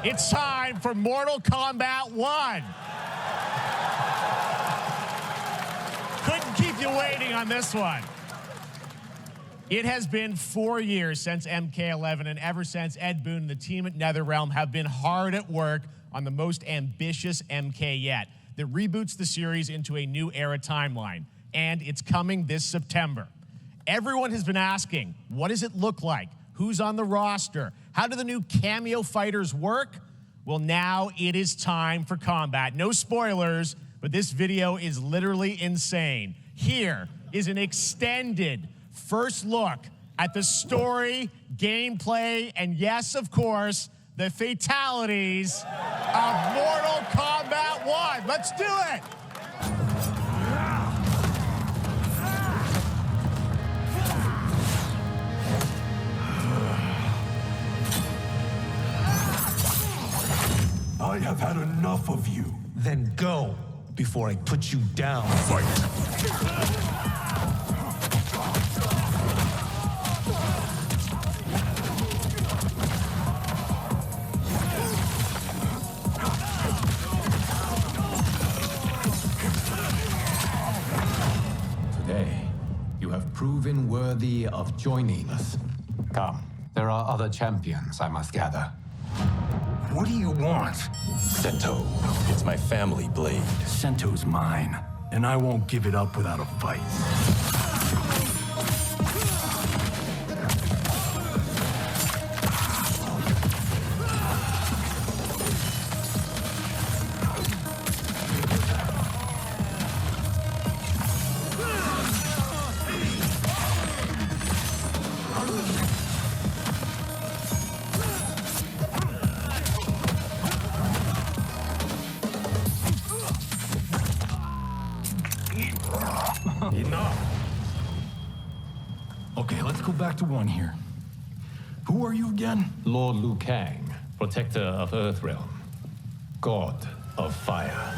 It's time for Mortal Kombat 1. Couldn't keep you waiting on this one. It has been 4 years since MK11, and ever since, Ed Boon and the team at NetherRealm have been hard at work on the most ambitious MK yet that reboots the series into a new era timeline, and it's coming this September. Everyone has been asking, what does it look like? Who's on the roster? How do the new cameo fighters work? Well, now it is time for combat. No spoilers, but this video is literally insane. Here is an extended first look at the story, gameplay, and yes, of course, the fatalities of Mortal Kombat 1. Let's do it! I have had enough of you. Then go, before I put you down. Fight! Proven worthy of joining us. Come, there are other champions I must gather. What do you want? Sento. It's my family blade. Sento's mine, and I won't give it up without a fight. Enough. Okay, let's go back to one here. Who are you again? Lord Liu Kang, protector of Earthrealm, god of fire.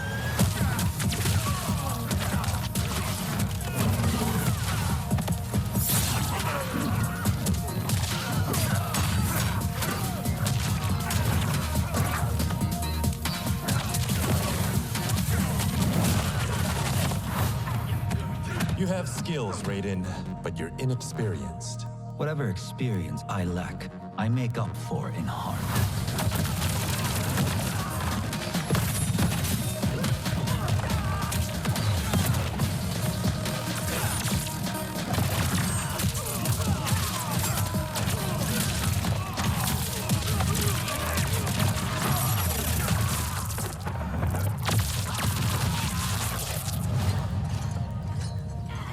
You have skills, Raiden, but you're inexperienced. Whatever experience I lack, I make up for in heart.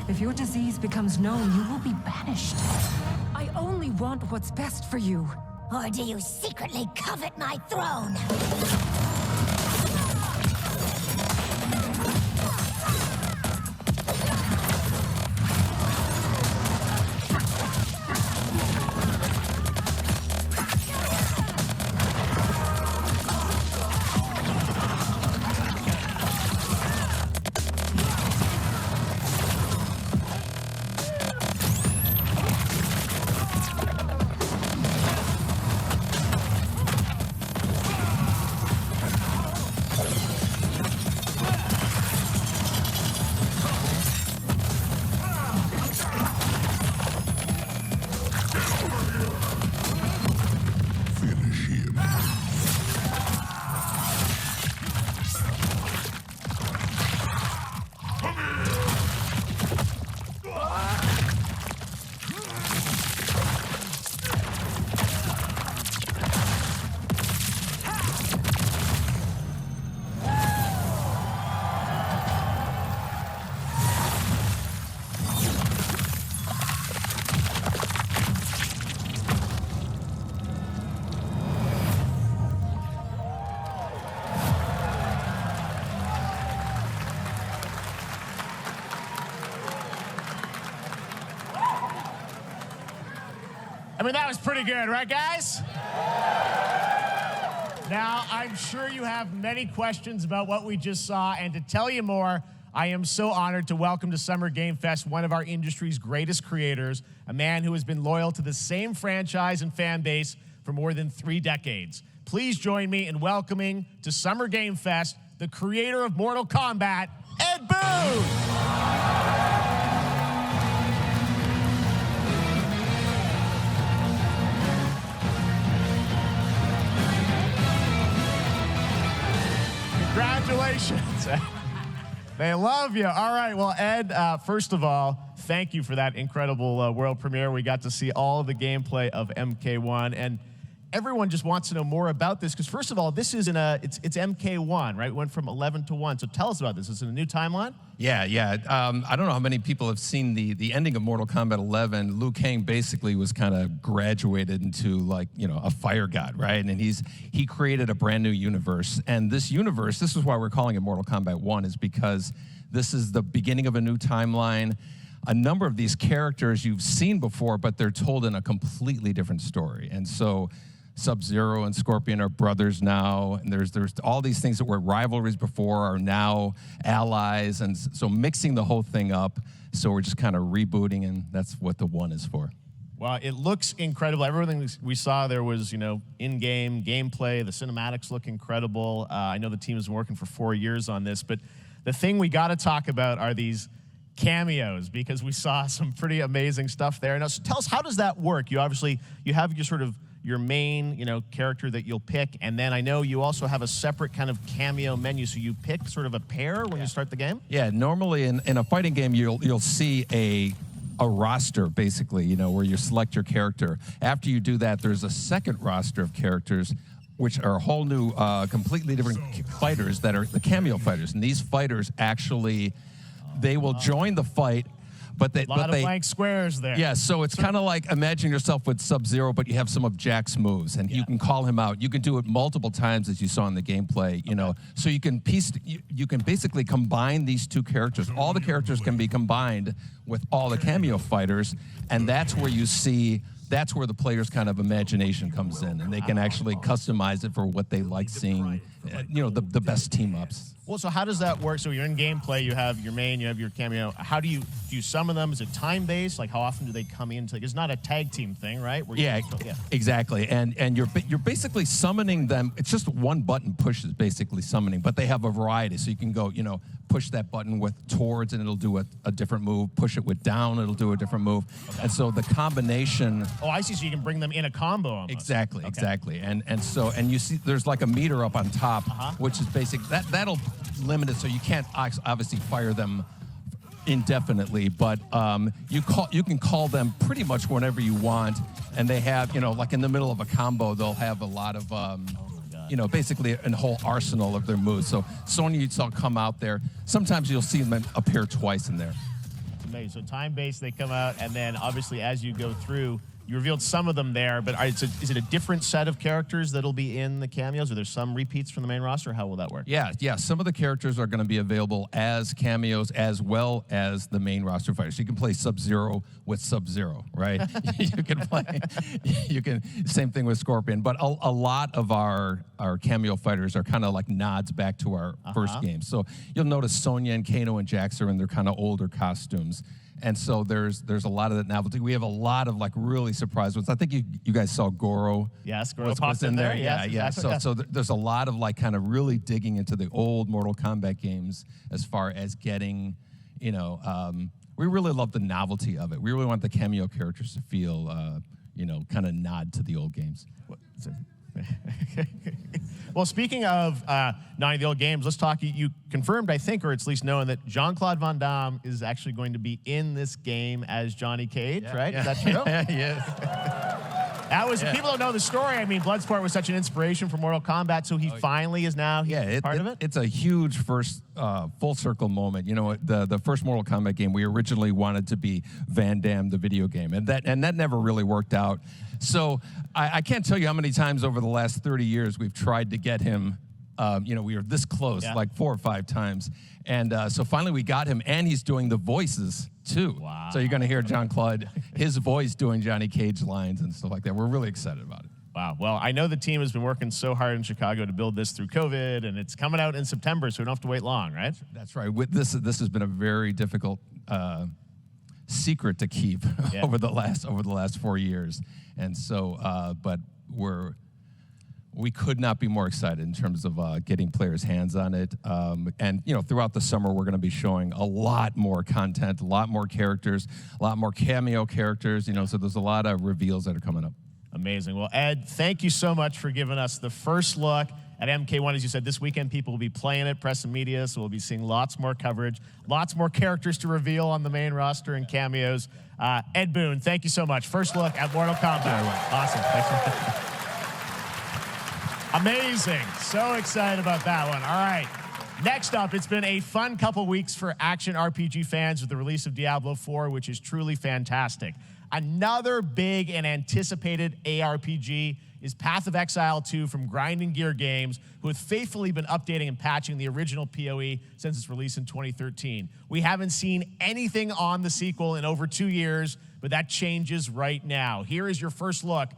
If your disease becomes known, you will be banished. I only want what's best for you. Or do you secretly covet my throne? I mean, that was pretty good, right, guys? Now, I'm sure you have many questions about what we just saw, and to tell you more, I am so honored to welcome to Summer Game Fest one of our industry's greatest creators, a man who has been loyal to the same franchise and fan base for more than 3 decades. Please join me in welcoming to Summer Game Fest the creator of Mortal Kombat, Ed Boon! Congratulations. They love you. All right, well, Ed, first of all, thank you for that incredible world premiere. We got to see all of the gameplay of MK1, and everyone just wants to know more about this, because first of all, this is it's MK1, right? It went from 11 to 1, so tell us about this. Is it a new timeline? Yeah. I don't know how many people have seen the ending of Mortal Kombat 11. Liu Kang basically was kind of graduated into, like, you know, a fire god, right? And he created a brand new universe. And this universe, this is why we're calling it Mortal Kombat 1, is because this is the beginning of a new timeline. A number of these characters you've seen before, but they're told in a completely different story. And so Sub-Zero and Scorpion are brothers now, and there's all these things that were rivalries before are now allies, and so mixing the whole thing up. So we're just kind of rebooting, and that's what the 1 is for. Well, it looks incredible. Everything we saw there was, you know, in-game gameplay. The cinematics look incredible. I know the team has been working for 4 years on this, but the thing we got to talk about are these cameos, because we saw some pretty amazing stuff there. Now, so tell us, how does that work? You have your sort of your main, you know, character that you'll pick, and then I know you also have a separate kind of cameo menu, so you pick sort of a pair when you start the game? Yeah, normally in a fighting game, you'll see a roster, basically, you know, where you select your character. After you do that, there's a second roster of characters, which are a whole new, completely different fighters that are the cameo fighters. And these fighters actually, they will join the fight, but they... A lot of blank squares there. Yeah, so it's kind of like imagine yourself with Sub-Zero, but you have some of Jack's moves, and you can call him out. You can do it multiple times, as you saw in the gameplay, you know. So you can you can basically combine these two characters. All the characters can be combined with all the cameo fighters, and that's where you see... That's where the player's kind of imagination comes in, and they can actually customize it for what they like seeing, you know, the best team-ups. Well, so how does that work? So you're in gameplay, you have your main, you have your cameo. How do you summon them? Is it time-based? Like, how often do they come into? It's not a tag team thing, right? Exactly. And you're basically summoning them. It's just one button push is basically summoning, but they have a variety. So you can go, you know, push that button with towards, and it'll do a different move. Push it with down, it'll do a different move. Okay. And so the combination... Oh, I see. So you can bring them in a combo almost. Exactly. And you see there's like a meter up on top, which is basic. That'll limit it, so you can't obviously fire them indefinitely, but you can call them pretty much whenever you want, and they have, you know, like in the middle of a combo, they'll have a lot of you know, basically a whole arsenal of their moves. So Sonya, you saw come out there. Sometimes you'll see them appear twice in there. It's amazing. So time-based, they come out, and then obviously as you go through, you revealed some of them there, but is it a different set of characters that'll be in the cameos? Are there some repeats from the main roster? How will that work? Yeah. Some of the characters are going to be available as cameos as well as the main roster fighters. You can play Sub-Zero with Sub-Zero, right? Same thing with Scorpion. But a lot of our cameo fighters are kind of like nods back to our first game. So you'll notice Sonya and Kano and Jax are in their kind of older costumes. And so there's a lot of that novelty. We have a lot of like really surprise ones. I think you guys saw Goro. Yes, Goro popped in there. Yeah. Exactly. So there's a lot of like kind of really digging into the old Mortal Kombat games as far as getting, you know, we really love the novelty of it. We really want the cameo characters to feel, you know, kind of nod to the old games. Well, speaking of nodding to the old games, let's talk. You confirmed, I think, or it's at least known, that Jean-Claude Van Damme is actually going to be in this game as Johnny Cage, right? Yeah. Is that true? Yes. That was, people don't know the story. I mean, Bloodsport was such an inspiration for Mortal Kombat, so he finally is now part of it? It's a huge first full circle moment. You know, the first Mortal Kombat game, we originally wanted to be Van Damme, the video game, and that never really worked out. So I can't tell you how many times over the last 30 years we've tried to get him. You know, we were this close, like 4 or 5 times. And so finally we got him, and he's doing the voices too. Wow. So you're going to hear Jean-Claude, his voice doing Johnny Cage lines and stuff like that. We're really excited about it. Wow. Well, I know the team has been working so hard in Chicago to build this through COVID, and it's coming out in September, so we don't have to wait long, right? That's right. This has been a very difficult secret to keep over the last 4 years. And so, but we could not be more excited in terms of getting players' hands on it. And throughout the summer, we're going to be showing a lot more content, a lot more characters, a lot more cameo characters. So there's a lot of reveals that are coming up. Amazing. Well, Ed, thank you so much for giving us the first look at MK1. As you said, this weekend people will be playing it, press and media, so we'll be seeing lots more coverage, lots more characters to reveal on the main roster and cameos. Ed Boon, thank you so much. First look at Mortal Kombat. Awesome. Thanks. Amazing. So excited about that one. All right. Next up, it's been a fun couple weeks for action RPG fans with the release of Diablo 4, which is truly fantastic. Another big and anticipated ARPG is Path of Exile 2 from Grinding Gear Games, who have faithfully been updating and patching the original PoE since its release in 2013. We haven't seen anything on the sequel in over 2 years, but that changes right now. Here is your first look